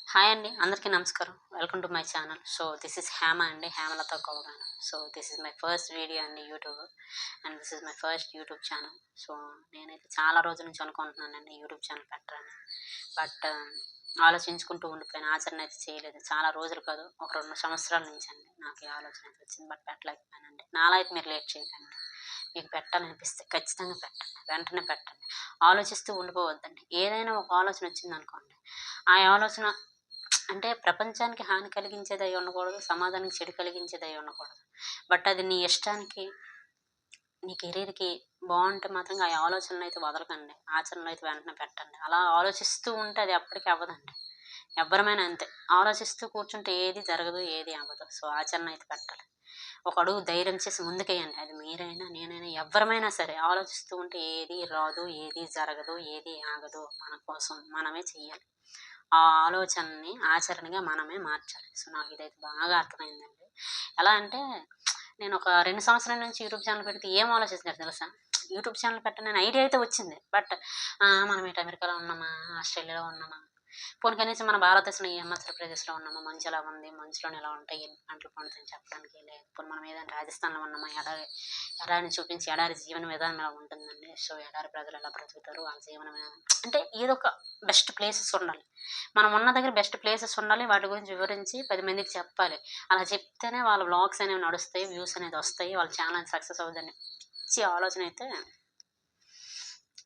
Hi అండి, అందరికీ నమస్కారం. Welcome to my channel. So this is Hema అండి, హేమలత గౌగాను. So this is my first video అండి YouTube, and this is my first YouTube channel. So నేనైతే చాలా రోజుల నుంచి అనుకుంటున్నానండి యూట్యూబ్ ఛానల్ పెట్టాలని. బట్ ఆలోచించుకుంటూ ఉండిపోయాను, ఆచరణ అయితే చేయలేదు. చాలా రోజులు కాదు, ఒక 2 సంవత్సరాల నుంచి అండి నాకు ఈ ఆలోచన అయితే వచ్చింది. బట్ పెట్టలేకపోయానండి. నాలా అయితే మీరు లేట్ చేయకండి. మీకు పెట్టాలనిపిస్తే ఖచ్చితంగా పెట్టండి, వెంటనే పెట్టండి. ఆలోచిస్తూ ఉండిపోవద్దండి. ఏదైనా ఒక ఆలోచన వచ్చిందనుకోండి, ఆ ఆలోచన అంటే ప్రపంచానికి హాని కలిగించేది అయి ఉండకూడదు, సమాజానికి చెడు కలిగించేది అయి ఉండకూడదు. బట్ అది నీ ఇష్టానికి, నీ కెరీర్‌కి బావుంటే మాత్రం ఆ ఆలోచనలు అయితే వదలకండి. ఆచరణలో అయితే వెంటనే పెట్టండి. అలా ఆలోచిస్తూ ఉంటే అది ఎప్పటికి అవ్వదండి. ఎవ్వరమైనా అంతే. ఆలోచిస్తూ కూర్చుంటే ఏది జరగదు, ఏది అవ్వదు. సో ఆచరణ అయితే పెట్టాలి. ఒక అడుగు ధైర్యం చేసి ముందుకేయండి. అది మీరైనా, నేనైనా, ఎవ్వరమైనా సరే ఆలోచిస్తూ ఉంటే ఏది రాదు, ఏది జరగదు, ఏది ఆగదు. మన కోసం మనమే చెయ్యాలి. ఆ ఆలోచనని ఆచరణగా మనమే మార్చాలి. సో నాకిదైతే బాగా అర్థమైందండి. ఎలా అంటే నేను ఒక 2 సంవత్సరాల నుంచి యూట్యూబ్ ఛానల్ పెడితే ఏం ఆలోచిస్తున్నారు తెలుసా? యూట్యూబ్ ఛానల్ పెట్టనని ఐడియా అయితే వచ్చింది. బట్ మనం ఇటు అమెరికాలో ఉన్నామా? ఆస్ట్రేలియాలో ఉన్నామా? పోనీ కనీసం మన భారతదేశంలో ఈ హిమాచల్ ప్రదేశ్‌లో ఉన్నామా? మంచు ఎలా ఉంది? మంచులోని ఎలా ఉంటాయి? ఎన్ని పంటలు పండుతాయని చెప్పడానికి లేదు. పోనీ మనం ఏదైనా రాజస్థాన్‌లో ఉన్నామా? ఎడారిని చూపించి ఎడారి జీవన విధానం ఎలా ఉంటుందండి? సో ఎడారి ప్రజలు ఎలా బ్రతుకుతారు? వాళ్ళ జీవన విధానం అంటే ఏదో ఒక బెస్ట్ ప్లేసెస్ ఉండాలి. మనం ఉన్న దగ్గర బెస్ట్ ప్లేసెస్ ఉండాలి. వాటి గురించి వివరించి 10 మందికి చెప్పాలి. అలా చెప్తేనే వాళ్ళ వ్లాగ్స్ అనేవి నడుస్తాయి. వ్యూస్ అనేది వస్తాయి. వాళ్ళ ఛానల్ సక్సెస్ అవుద్దని పిచ్చి ఆలోచన అయితే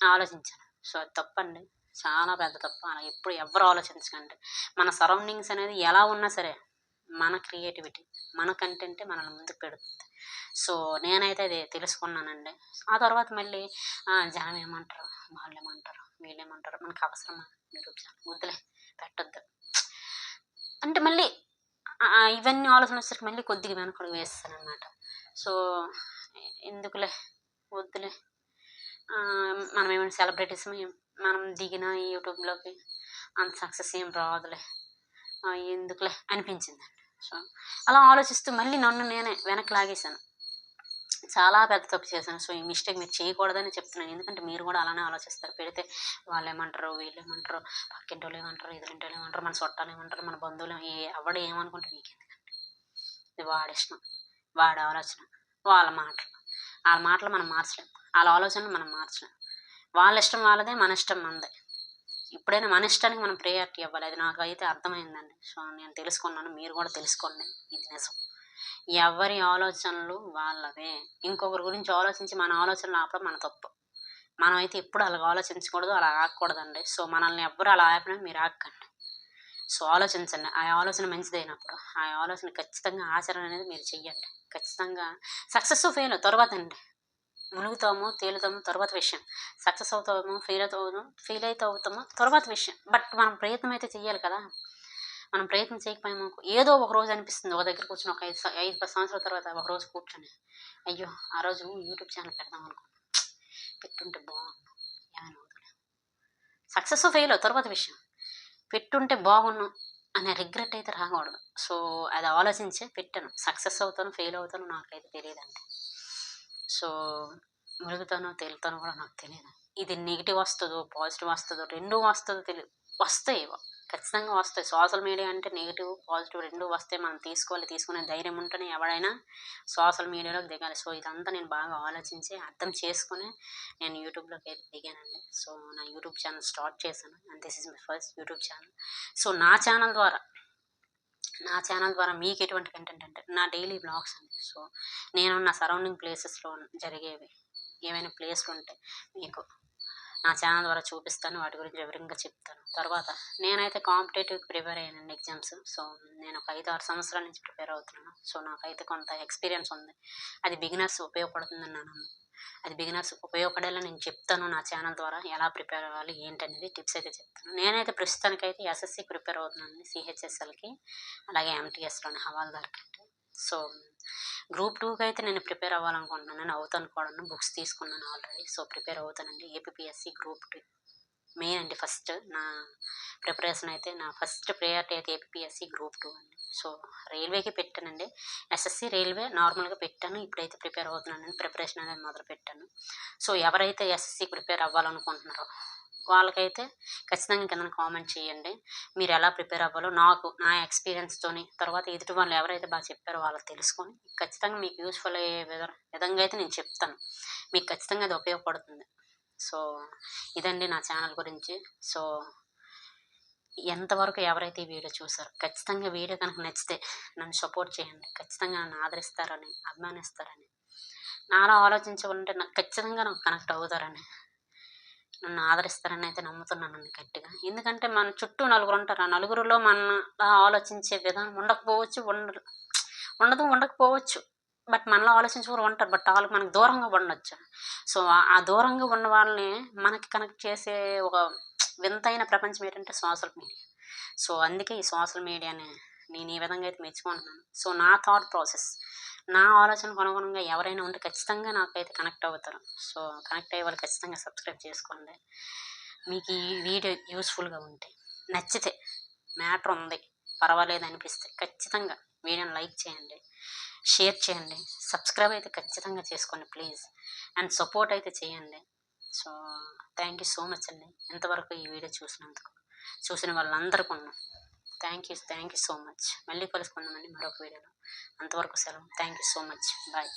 ఆలోచించాను. సో అది తప్పండి. చాలా పెద్ద తప్పు. అలా ఎప్పుడు ఎవ్వరు ఆలోచించకండి. మన సరౌండింగ్స్ అనేది ఎలా ఉన్నా సరే, మన క్రియేటివిటీ, మన కంటెంటే మనల్ని ముందుకు పెడుతుంది. సో నేనైతే అది తెలుసుకున్నానండి. ఆ తర్వాత మళ్ళీ జనం ఏమంటారు? వాళ్ళేమంటారు? వీళ్ళేమంటారు? మనకు అవసరమా యూట్యూబ్ ఛానల్? వద్దులే, పెట్టొద్దు. అంటే మళ్ళీ ఇవన్నీ ఆలోచనొచ్చేసరికి మళ్ళీ కొద్దిగా వెనకడుగు వేసేసాననమాట. సో ఎందుకులే, వద్దులే, మనమేమైనా సెలబ్రిటీస్‌మి, మనం దిగిన ఈ యూట్యూబ్‌లోకి అంత సక్సెస్ ఏం రాదులే, ఎందుకులే అనిపించిందండి. సో అలా ఆలోచిస్తూ మళ్ళీ నన్ను నేనే వెనక్కి లాగేశాను. చాలా పెద్ద తప్పు చేశాను. సో ఈ మిస్టేక్ మీరు చేయకూడదని చెప్తున్నాను. ఎందుకంటే మీరు కూడా అలానే ఆలోచిస్తారు. పెడితే వాళ్ళేమంటారో, వీళ్ళేమంటారో, పక్కింటోళ్ళేమంటారో, ఎదురింటోళ్ళేమంటారో, మన చుట్టాలేమంటారో, మన బంధువులు ఎవడు ఏమనుకుంటే మీకెందుకండి? ఇది వాడిష్టం, వాడి ఆలోచన, వాళ్ళ మాటలు. ఆళ్ళ మాటలు మనం మార్చలేం. ఆళ్ళ ఆలోచనలు మనం మార్చలేం. వాళ్ళ ఇష్టం వాళ్ళదే, మన ఇష్టం మనదే. ఎప్పుడైనా మన ఇష్టానికి మనం ప్రయారిటీ ఇవ్వాలి. అది నాకైతే అర్థమైందండి. సో నేను తెలుసుకున్నాను. మీరు కూడా తెలుసుకోండి. ఇది నిజం. ఎవరి ఆలోచనలు వాళ్ళవే. ఇంకొకరి గురించి ఆలోచించి మన ఆలోచనలు ఆపడం మన తప్పు. మనమైతే ఎప్పుడు అలాగ ఆలోచించకూడదు, అలా ఆగకూడదండి. సో మనల్ని ఎవ్వరు అలా ఆపినా మీరు ఆగకండి. సో ఆలోచించండి. ఆ ఆలోచన మంచిదైనప్పుడు, ఆ ఆలోచన ఖచ్చితంగా ఆచరణ అనేది మీరు చెయ్యండి. ఖచ్చితంగా సక్సెస్సో, ఫెయిలో తర్వాతండి. మునుగుతామో, తేలుతామో తర్వాత విషయం. సక్సెస్ అవుతామో, ఫెయిల్ అయితే అవుతామో తర్వాత విషయం. బట్ మనం ప్రయత్నం అయితే చెయ్యాలి కదా! మనం ప్రయత్నం చేయకపోయామనుకో ఏదో ఒక రోజు అనిపిస్తుంది. ఒక దగ్గర కూర్చొని ఒక 10 సంవత్సరాల తర్వాత ఒకరోజు కూర్చొని, అయ్యో! ఆ రోజు యూట్యూబ్ ఛానల్ పెడదాం అనుకున్నా. పెట్టుంటే బావుండు. ఏమైనా అవుదులే. సక్సెస్సో, ఫెయిలో తర్వాత విషయం. పెట్టుంటే బాగున్ను అనే రిగ్రెట్ అయితే రాకూడదు. సో అది ఆలోచించే పెట్టాను. సక్సెస్ అవుతానో, ఫెయిల్ అవుతానో నాకైతే తెలీదండి. సో మునుగుతానో, తేలుతానో కూడా నాకు తెలీదు. ఇది నెగెటివ్ వస్తదో, పాజిటివ్ వస్తదో, 2 వస్తదో తెలీదు. వస్తాయి. ఖచ్చితంగా వస్తాయి. సోషల్ మీడియా అంటే నెగెటివ్, పాజిటివ్ 2 వస్తాయి. మనం తీసుకోవాలి. తీసుకునే ధైర్యం ఉంటేనే ఎవడైనా సోషల్ మీడియాలోకి దిగాలి. సో ఇదంతా నేను బాగా ఆలోచించి, అర్థం చేసుకొని నేను యూట్యూబ్‌లోకి అయితే దిగానండి. సో నా యూట్యూబ్ ఛానల్ స్టార్ట్ చేశాను. And this is my first YouTube channel. So నా ఛానల్ ద్వారా మీకెటువంటి కంటెంట్ అంటే, నా డైలీ వ్లాగ్స్ అండి. సో నేనున్న సరౌండింగ్ ప్లేసెస్‌లో జరిగేవి, ఏవైనా ప్లేస్‌లుంటే మీకు నా ఛానల్ ద్వారా చూపిస్తాను. వాటి గురించి వివరంగా చెప్తాను. తర్వాత నేనైతే కాంపిటేటివ్‌కి ప్రిపేర్ అయ్యానండి ఎగ్జామ్స్. సో నేను ఒక 5, 6 సంవత్సరాల నుంచి ప్రిపేర్ అవుతున్నాను. సో నాకైతే కొంత ఎక్స్‌పీరియన్స్ ఉంది. అది బిగినర్స్ ఉపయోగపడుతుందని నా నమ్మకం. అది బిగినర్స్‌కి ఉపయోగపడేలా నేను చెప్తాను నా ఛానల్ ద్వారా. ఎలా ప్రిపేర్ అవ్వాలి, ఏంటనేది టిప్స్ అయితే చెప్తాను. నేనైతే ప్రస్తుతానికైతే ఎస్ఎస్‌సికి ప్రిపేర్ అవుతున్నానండి. సీహెచ్ఎస్ఎల్‌కి, అలాగే ఎంటీఎస్‌లోని హవాల్దార్‌కండి. సో గ్రూప్ 2కి అయితే నేను ప్రిపేర్ అవ్వాలనుకుంటున్నాను. అవుతాను కూడాను. బుక్స్ తీసుకున్నాను ఆల్రెడీ. సో ప్రిపేర్ అవుతానండి. ఏపీపీఎస్‌సి గ్రూప్ 2 మెయిన్ అండి ఫస్ట్. నా ప్రిపరేషన్ అయితే నా ఫస్ట్ ప్రయారిటీ అయితే ఏపీపీఎస్‌సి గ్రూప్ 2 అండి. సో రైల్వేకి పెట్టానండి. ఎస్ఎస్‌సి, రైల్వే నార్మల్‌గా పెట్టాను. ఇప్పుడైతే ప్రిపేర్ అవుతున్నానండి. ప్రిపరేషన్ అనేది మొదలుపెట్టాను. సో ఎవరైతే ఎస్ఎస్‌సి ప్రిపేర్ అవ్వాలనుకుంటున్నారో వాళ్ళకైతే ఖచ్చితంగా కింద కామెంట్ చేయండి. మీరు ఎలా ప్రిపేర్ అవ్వాలో నాకు నా ఎక్స్‌పీరియన్స్‌తోని, తర్వాత ఎదుటి వాళ్ళు ఎవరైతే బాగా చెప్పారో వాళ్ళకి తెలుసుకొని, ఖచ్చితంగా మీకు యూజ్‌ఫుల్ అయ్యే విధంగా అయితే నేను చెప్తాను. మీకు ఖచ్చితంగా అది ఉపయోగపడుతుంది. సో, ఇదండి నా ఛానల్ గురించి. సో, ఎంతవరకు ఎవరైతే ఈ వీడియో చూసారో, ఖచ్చితంగా వీడియో కనుక నచ్చితే నన్ను సపోర్ట్ చేయండి. ఖచ్చితంగా నన్ను ఆదరిస్తారని, అభిమానిస్తారని, నాలా ఆలోచించకుంటే నాకు ఖచ్చితంగా నాకు కనెక్ట్ అవుతారని, నన్ను ఆదరిస్తారని అయితే నమ్ముతున్నానండి గట్టిగా. ఎందుకంటే మన చుట్టూ నలుగురుంటారు. ఆ నలుగురిలో మనలా ఆలోచించే విధానం ఉండకపోవచ్చు, ఉండకపోవచ్చు. బట్ మనలా ఆలోచించేవారు ఉంటారు. బట్ ఆళ్ళకి మనకు దూరంగా ఉండొచ్చు. సో, ఆ దూరంగా ఉన్న వాళ్ళని మనకి కనెక్ట్ చేసే ఒక వింతైన ప్రపంచం ఏంటంటే సోషల్ మీడియా. సో, అందుకే ఈ సోషల్ మీడియాని నేను ఈ విధంగా అయితే మెచ్చుకుంటున్నాను. సో, నా థాట్ ప్రాసెస్, నా ఆలోచనకు అనుగుణంగా ఎవరైనా ఉంటే ఖచ్చితంగా నాకైతే కనెక్ట్ అవుతారు. సో, కనెక్ట్ అయ్యే వాళ్ళు ఖచ్చితంగా సబ్స్క్రైబ్ చేసుకోండి. మీకు ఈ వీడియో యూజ్‌ఫుల్‌గా ఉంటే, నచ్చితే, మ్యాటర్ ఉంది, పర్వాలేదు అనిపిస్తే ఖచ్చితంగా వీడియోని లైక్ చేయండి, షేర్ చేయండి, సబ్స్క్రైబ్ అయితే ఖచ్చితంగా చేసుకోండి ప్లీజ్. అండ్ సపోర్ట్ అయితే చేయండి. So, thank you so much అండి. ఇంతవరకు ఈ వీడియో చూసినందుకు. చూసిన వాళ్ళందరికీ థ్యాంక్ యూ సో మచ్. మళ్ళీ కలుసుకుందామండి మరొక వీడియోలో. అంతవరకు సెలవు. Thank you so much. Bye.